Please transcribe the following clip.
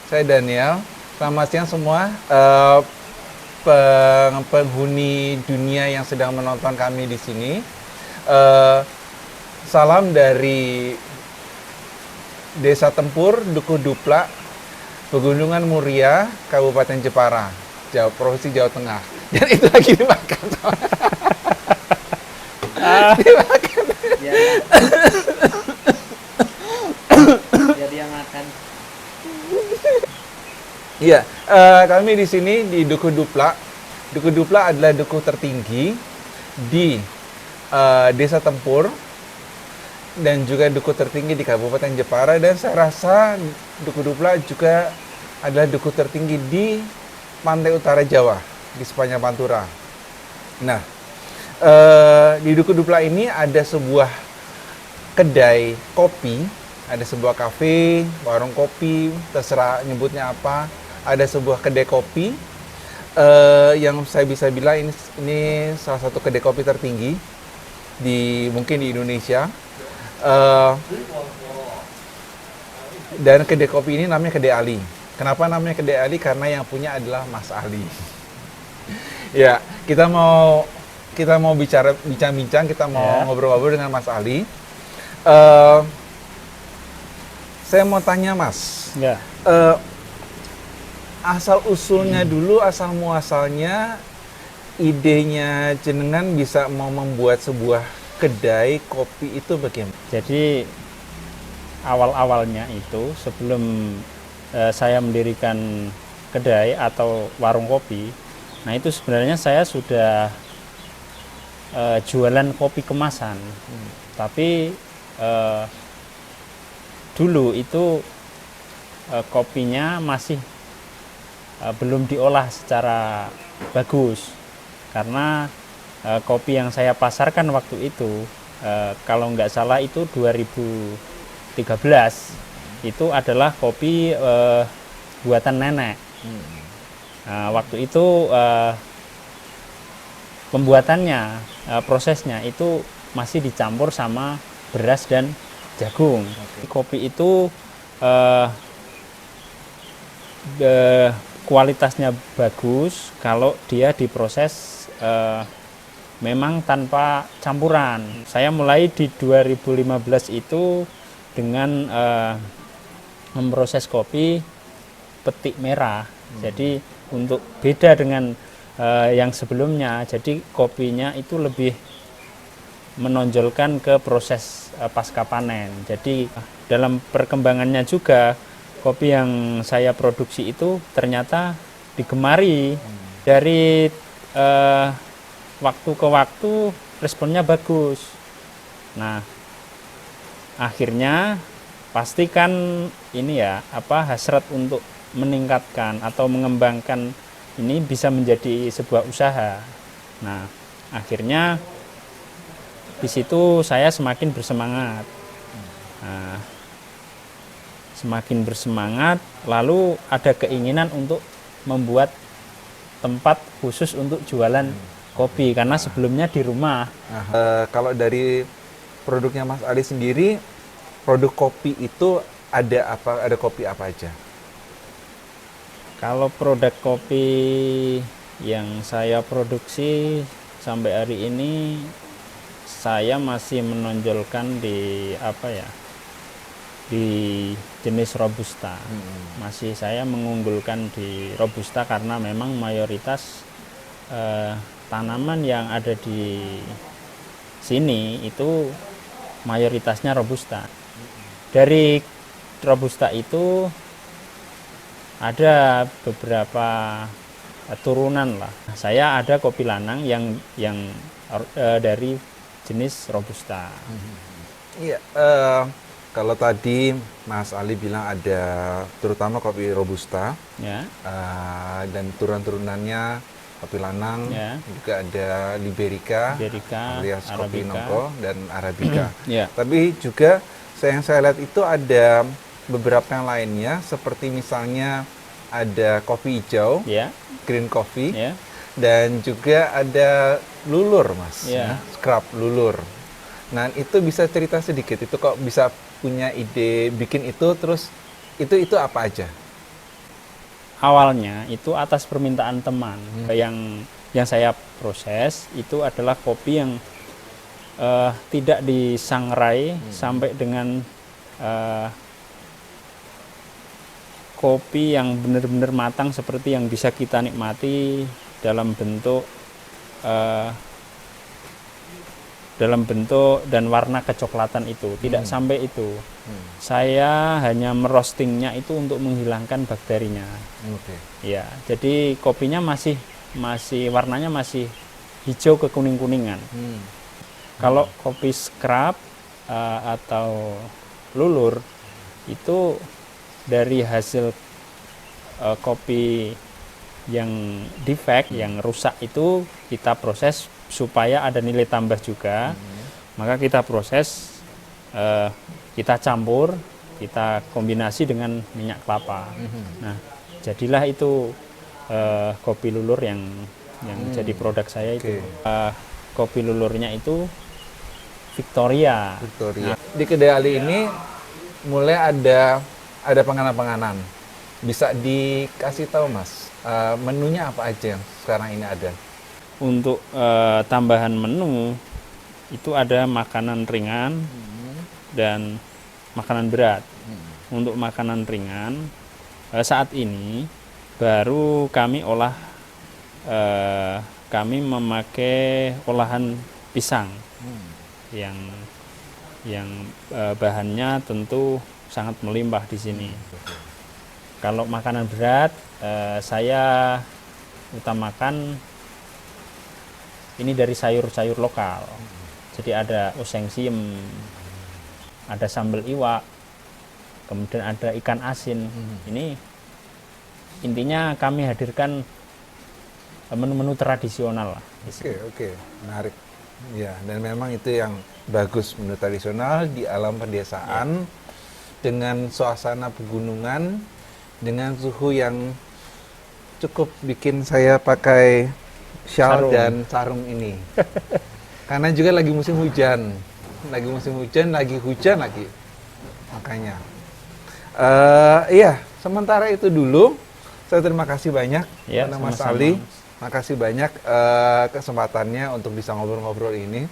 Saya Daniel. Selamat siang semua penghuni dunia yang sedang menonton kami di sini. Eh, Salam dari Desa Tempur, Dukuh Duplak, Pegunungan Muria, Kabupaten Jepara, Provinsi Jawa Tengah. Dan itu lagi dimakan. Dimakan. Biar dia makan. Iya, kami di sini di Dukuh Duplak. Dukuh Duplak adalah dukuh tertinggi di Desa Tempur dan juga dukuh tertinggi di Kabupaten Jepara, dan saya rasa Dukuh Duplak juga adalah dukuh tertinggi di pantai utara Jawa di sepanjang Pantura. Nah, di Dukuh Duplak ini ada sebuah kedai kopi, ada sebuah kafe, warung kopi, terserah nyebutnya apa. Ada sebuah kedai kopi yang saya bisa bilang ini salah satu kedai kopi tertinggi mungkin di Indonesia. Dan kedai kopi ini namanya Kedai Ali. Kenapa namanya Kedai Ali? Karena yang punya adalah Mas Ali. Ya, kita mau bincang-bincang, kita mau ngobrol-ngobrol dengan Mas Ali. Saya mau tanya Mas, asal usulnya dulu, asal muasalnya, idenya jenengan bisa mau membuat sebuah kedai kopi itu bagaimana? Jadi awal-awalnya itu sebelum saya mendirikan kedai atau warung kopi, nah itu sebenarnya saya sudah jualan kopi kemasan. Tapi dulu itu kopinya masih belum diolah secara bagus, karena kopi yang saya pasarkan waktu itu kalau nggak salah itu 2013 itu adalah kopi buatan nenek. Waktu itu pembuatannya, prosesnya itu masih dicampur sama beras dan jagung. Kopi itu kualitasnya bagus kalau dia diproses memang tanpa campuran. Saya mulai di 2015 itu dengan memproses kopi petik merah. Jadi untuk beda dengan yang sebelumnya, jadi kopinya itu lebih menonjolkan ke proses pasca panen. Jadi dalam perkembangannya juga kopi yang saya produksi itu ternyata digemari. Dari waktu ke waktu responnya bagus. Nah, akhirnya pastikan ini hasrat untuk meningkatkan atau mengembangkan ini bisa menjadi sebuah usaha. Nah, akhirnya di situ saya semakin bersemangat. Nah, semakin bersemangat, lalu ada keinginan untuk membuat tempat khusus untuk jualan kopi, karena sebelumnya di rumah. Kalau dari produknya Mas Ali sendiri, produk kopi itu ada apa? Ada kopi apa aja? Kalau produk kopi yang saya produksi sampai hari ini, saya masih menonjolkan di jenis Robusta. Masih saya mengunggulkan di Robusta karena memang mayoritas tanaman yang ada di sini itu mayoritasnya Robusta. Dari Robusta itu ada beberapa turunan lah. Saya ada kopi lanang yang dari jenis Robusta. Iya, kalau tadi Mas Ali bilang ada terutama kopi Robusta, dan turunan-turunannya kopi lanang, juga ada Liberica alias kopi Nongko dan Arabica. Tapi juga yang saya lihat itu ada beberapa yang lainnya, seperti misalnya ada kopi hijau, green coffee, dan juga ada lulur, Mas, scrub lulur. Nah, itu bisa cerita sedikit, itu kok bisa punya ide bikin itu, terus itu apa aja? awalnya itu atas permintaan teman. Yang saya proses itu adalah kopi yang tidak disangrai sampai dengan kopi yang benar-benar matang seperti yang bisa kita nikmati dalam bentuk dan warna kecoklatan itu. Tidak sampai itu. Saya hanya merostingnya itu untuk menghilangkan bakterinya. Ya, jadi kopinya masih warnanya masih hijau ke kuning-kuningan. Kalau kopi scrub atau lulur itu dari hasil kopi yang defect, yang rusak itu kita proses supaya ada nilai tambah juga. Maka kita proses, kita campur, kita kombinasi dengan minyak kelapa. Nah, jadilah itu kopi lulur yang jadi produk saya itu. Kopi lulurnya itu Victoria. Nah, di kedai Ali ini mulai ada penganan-penganan. Bisa dikasih tahu Mas, menunya apa aja yang sekarang ini ada? Untuk tambahan menu itu ada makanan ringan dan makanan berat. Untuk makanan ringan saat ini baru kami olah, kami memakai olahan pisang yang bahannya tentu sangat melimpah di sini. Kalau makanan berat saya utamakan ini dari sayur-sayur lokal. Jadi ada oseng siem, ada sambal iwak, kemudian ada ikan asin. Ini intinya kami hadirkan menu-menu tradisional lah. Oke, menarik. Ya, dan memang itu yang bagus, menu tradisional di alam pedesaan dengan suasana pegunungan, dengan suhu yang cukup bikin saya pakai shawl dan sarung ini. Karena juga lagi musim hujan. Lagi hujan lagi. Makanya. Iya, sementara itu dulu. Saya terima kasih banyak Ya, kepada Mas sama-sama. Ali. Makasih banyak kesempatannya untuk bisa ngobrol-ngobrol ini.